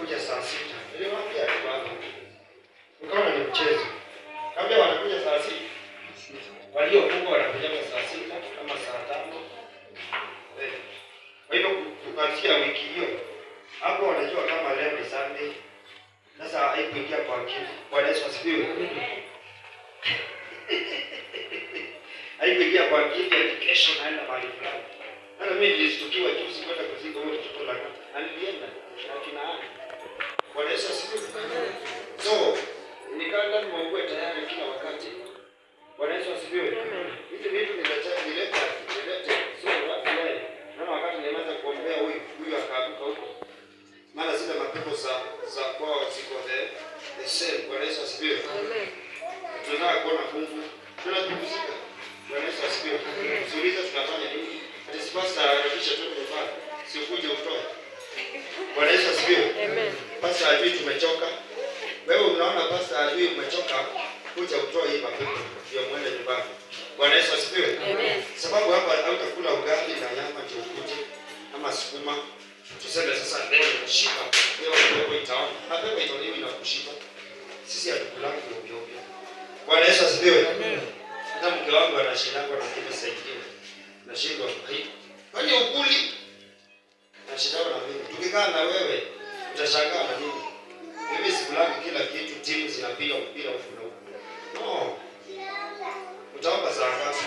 wanakuja saa 6. Nilimwambia tu hapo. Ukaona ni mchezo. Kabla wanakuja saa 6. Waliokuwa wanakuja saa 6 kama saa 5. Kwa hivyo kuanzia wiki hiyo hapo wanajua kama leo ni Sunday. Sasa haikuingia kwa akili. Bwana Yesu asifiwe. Haikuingia kwa akili ya kesho naenda mahali fulani. Hata mimi nilishtukiwa juzi kwenda kuzika huyo mtoto la na nilienda na kinaani. Bwana Yesu asifiwe. So nikaanza kumwambia tayari kila wakati. Bwana Yesu asifiwe. Hizi vitu nileta. So wapi wewe? Na wakati nimeanza kuombea huyu akaamka huko. Maana zile mapepo za kwao ziko the same. Bwana Yesu asifiwe. Amen. Tunataka kuona Mungu. Tunapumzika. Bwana Yesu asifiwe. Tuulize tunafanya nini? Ati sipasa arudisha tu nyumbani. Si ukuje utoe. Bwana Yesu asifiwe. Amen. Pastor ajui tumechoka. Wewe unaona pastor ajui umechoka, kuja utoe hii mapepo ndio muende nyumbani. Bwana Yesu asifiwe. Amen. Sababu hapa hautakula ugali na nyama ndio ukuje ama sukuma. Tuseme sasa leo nimeshiba, leo pepo itaona. Na pepo itaoniwi na kushiba. Sisi hatukulani ovyo ovyo. Bwana Yesu asifiwe. Amen. Hata mke wangu anashindana na kitu saidia. Nashindwa hii. Kwani ukuli? Nashindana na mimi. Tukikaa na wewe utashangaa na mimi. Mimi sikulani kila kitu, timu zinapiga mpira huko na huko. No. Utaomba saa ngapi?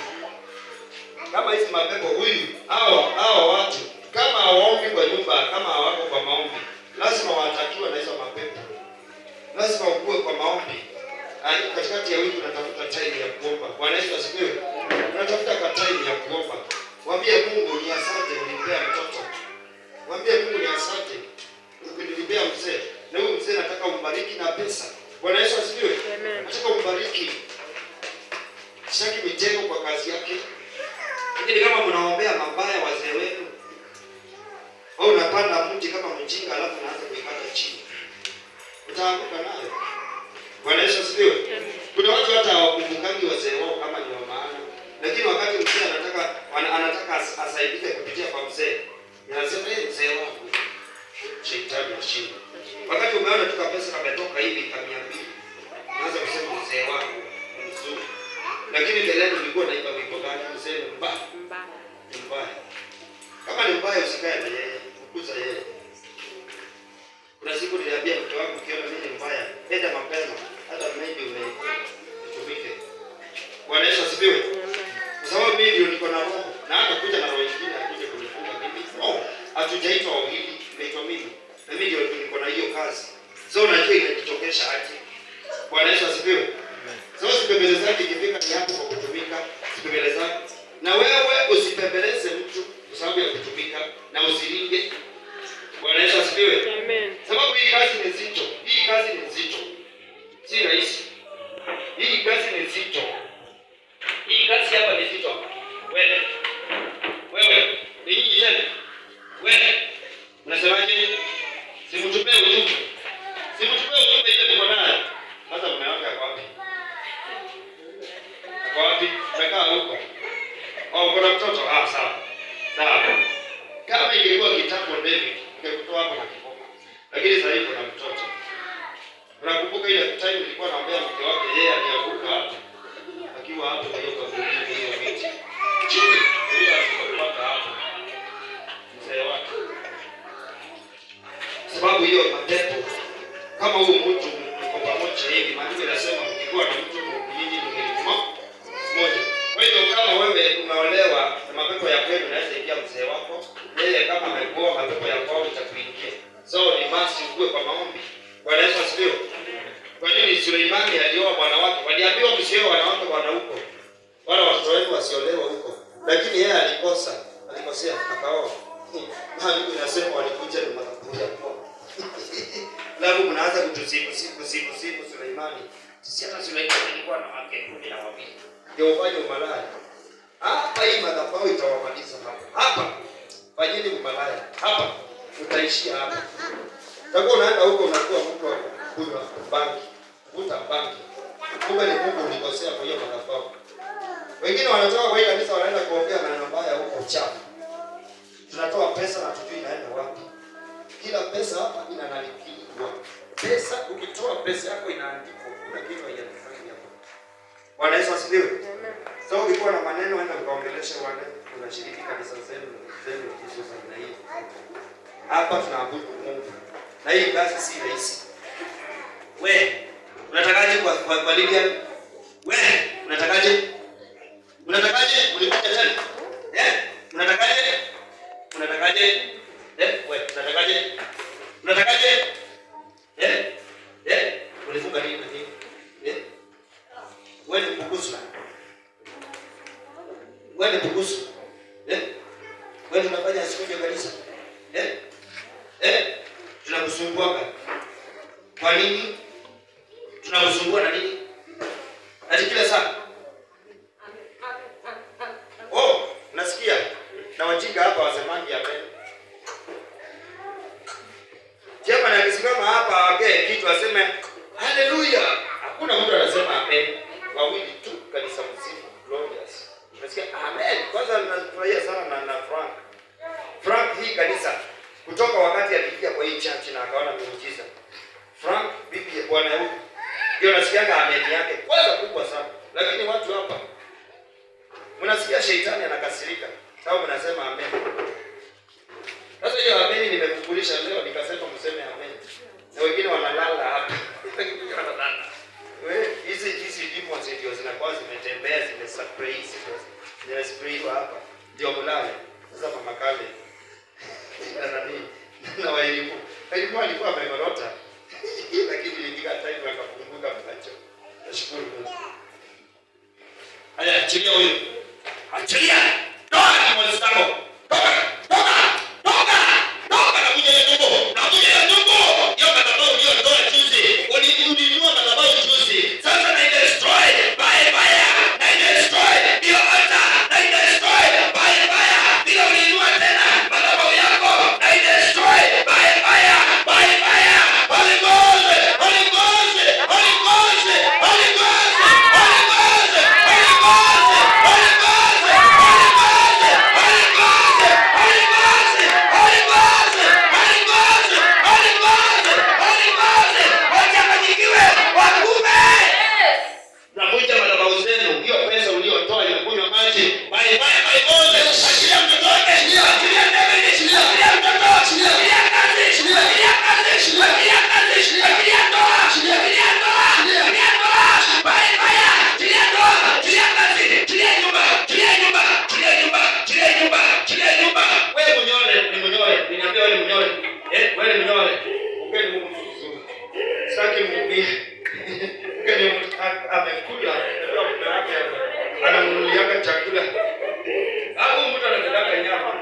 Kama hizi mapepo huyu hao watu kama hawaombi kwa nyumba, kama hawako kwa maombi, lazima watakiwa na hizo mapepo. Lazima ukue kwa maombi. Katikati ya wiki unatafuta time ya kuomba. Bwana Yesu asifiwe. Unatafuta kwa time ya kuomba. Mwambie Mungu ni asante unipea mtoto. Mwambie Mungu ni asante ukunilipea mzee. Na huyu mzee nataka umbariki na pesa. Bwana Yesu asifiwe. Nataka umbariki. Sitaki mitego kwa kazi yake. Lakini kama mnaombea mabaya wazee wenu, au unapanda mti kama mjinga alafu unaanza kuikata chini, utaanguka nayo. Bwana Yesu asifiwe. Kuna watu hata hawakumbukangi wazee wao kama ni wa maana. Lakini wakati mzee anataka asaidike kupitia kwa mzee, anasema yeye mzee wangu shetani ashinda. Wakati umeona tu pesa kametoka hivi kama 200, unaanza kusema mzee wangu mzuri. Lakini mbeleni ulikuwa naiba wimbo gani? Mzee mbaya. Kama ni mbaya usikae na yeye, ukuza yeye. Kuna siku niliambia mke wangu ukiona mimi ni mbaya, enda mapema hata maybe umetumike. Bwana Yesu asifiwe. Kwa sababu mimi ndio niko na roho na hata kuja na roho nyingine akuje kunifunga mimi. No, hatujaitwa wawili, naitwa mimi. Na mimi ndio niko na hiyo kazi. So unajua inajitokesha aje. Bwana Yesu asifiwe. So usipembelezane ikifika ni hapo kwa kutumika, usipembelezane. Na wewe usipembeleze mtu kwa sababu ya kutumika na usilinge. Bwana Yesu asifiwe. Amen. Sababu hii kazi ni nzito. Hii kazi ni nzito. Si rahisi. Hii kazi ni nzito. Hii kazi hapa ni nzito. Wewe. Ni nyinyi tena. Wewe. Unasemaje? Simtupee ujumbe. Ile mko nayo. Sasa mmeona kwa wapi? Kwa wapi? Mmekaa huko. Kuna mtoto. Sawa. Kama ingekuwa kitambo David, ungekutoa hapo na kiboko. Lakini sasa hivi kuna mtoto. Unakumbuka ile time nilikuwa naambia mke wake yeye alianguka akiwa hapo kwa hiyo viti. Chini, yeye alipata hapo. Mzee wake. Sababu hiyo mapepo kama huyo mtu mko pamoja hivi, maana inasema mkikuwa na mtu nyinyi ni mmoja. Kwa hiyo kama wewe umeolewa na mapepo ya kwenu naweza ingia mzee wako, yeye kama amekuoa mapepo ya kwao itakuingia. So ni basi ukue kwa maombi. Bwana Yesu asifiwe. Kwa nini Suleimani alioa bwana wake? Waliambiwa msioe wanawake bwana huko. Wala watoto wenu wasiolewa huko. Lakini yeye alikosea akaoa. Maandiko inasema walikuja na madhabahu ya kwao. Lagu mnaanza kutusifu Suleimani. Sisi hata Suleimani alikuwa na wake 12. Ndio ufanye umalaya. Hapa hii madhabahu itawamaliza hapa. Fanyeni umalaya. Hapa utaishia hapa. Utakuwa unaenda huko unakuwa mtu wa kunywa bangi. Kuvuta bangi. Kumbe ni Mungu ulikosea kwa hiyo madhabahu. Wengine wanatoka kwa hii kanisa wanaenda kuongea maneno mabaya huko uchafu. Tunatoa pesa na tujui inaenda wapi. Kila pesa hapa inanalipiwa. Pesa ukitoa pesa yako inaandikwa. Kuna kitu haijafanya hapo. Bwana Yesu asifiwe. So ulikuwa na maneno aenda ukaongelesha wale unashiriki kanisa zenu hizo za aina hii. Hapa tunaabudu Mungu. Na hii kazi si rahisi. We, unatakaje kwa Lilian? We, unatakaje? Unatakaje? Ulikuja tena? Unatakaje? Unatakaje? We, unatakaje? Unatakaje? Ulifunga nini na nini? Wewe ni mbugusu. Wewe ni mbugusu. Wewe tunafanya siku ya kanisa. Tunakusumbua. Kwa nini? Tunakusumbua na nini? Hadi kila saa. Nasikia na wajinga hapa wasemangi hapa. Jema na kisimama hapa ongee kitu aseme haleluya. Hakuna mtu anasema amen. Wawili tu kanisa mzima. Glorious. Unasikia amen. Kwanza ninafurahia sana na Frank hii kanisa kutoka wakati aliingia kwa hii church na akaona miujiza. Frank bibi bwana huyu ndio nasikianga amen yake kwanza kubwa sana. Lakini watu hapa mnasikia shetani anakasirika. Sababu mnasema amen. Sasa hiyo amen nimekukulisha leo nikasema mseme amen. Na wengine wanalala hapa. Wengine wanalala. Hizi demons ndio zinakuwa zimetembea zimespray hapa. Ndio mlale. Sasa mama kale. Na waelimu. Waelimu alikuwa amemorota. Lakini nilipiga time akapunguka mkacho. Nashukuru Mungu. Haya, achilia huyo. Achilia. Toa kimoja chako. Toka. Na kuja ya Mungu. Yoka tabau ndio ndoa juzi. Ulinunua madhabahu juzi. Sasa na destroy. Bye. Na destroy. Ndio hata. Na destroy. Bye. Ndio ulinunua tena madhabahu yako. Na destroy. Bye. Amekula ndio mume wake ananunuliaga chakula. Hapo mtu anakula nyama.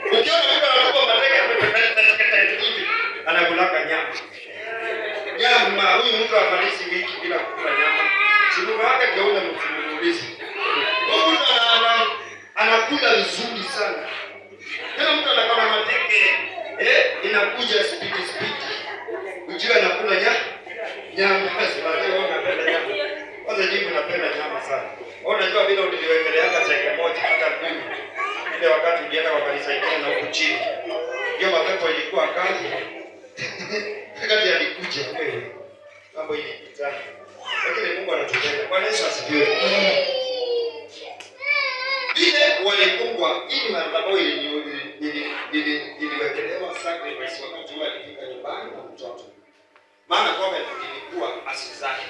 Ukiona mtu anakuwa mateke hivi anakula nyama. Nyama huyu mtu afalisi wiki bila kukula nyama. Simu wake ndio ule msimulizi. Huyu anakula vizuri sana. Kila mtu anakula mateke inakuja speed. Ujue anakula nyama basi baadaye unapenda nyama. Kwanza jibu napenda nyama sana. Unajua vile uliniwekeleanga cheke moja hata mimi. Ile wakati ulienda kwa kanisa ingine na huko chini. Hiyo mapepo ilikuwa kali. Wakati alikuja wewe. Mambo ilipita. Lakini Mungu anatupenda. Bwana Yesu asifiwe. Vile walifungwa ili madhabahu iliwekelewa sacrifice wakati walifika nyumbani na mtoto. Maana kwamba ilikuwa asili zake.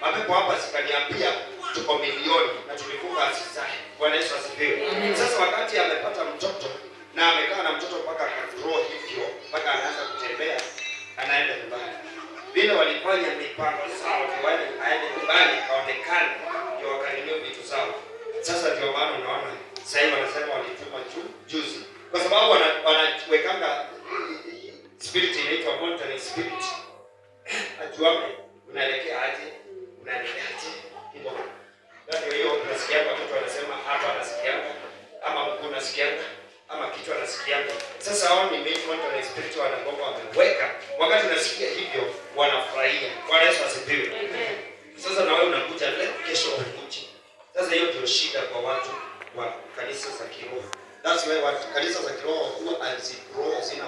Mapepo hapa sikaniambia tuko milioni na tulifunga asili zake. Bwana Yesu asifiwe. Sasa wakati amepata mtoto na amekaa na mtoto mpaka akagrow hivyo, mpaka anaanza kutembea, anaenda nyumbani. Vile walifanya mipango sawa, wale aende nyumbani aonekane ndio wakanunue vitu sawa. Sasa ndio maana unaona sasa hivi wanasema walituma juzi. Kwa sababu wanawekanga spirit inaitwa monitoring spirit. Ajuaje unaelekea aje? Hivyo. Ndio hiyo unasikia watoto wanasema hapa anasikianga ama mkuu anasikianga ama kichwa anasikianga. Sasa hao ni main monitoring spirit wanagonga wameweka. Wakati unasikia hivyo wanafurahia. Bwana Yesu asifiwe. Sasa na wewe unakuja leo kesho unakuja. Sasa hiyo ndio shida kwa watu wa kanisa za kiroho. That's why kanisa za kiroho huwa hazigrow zina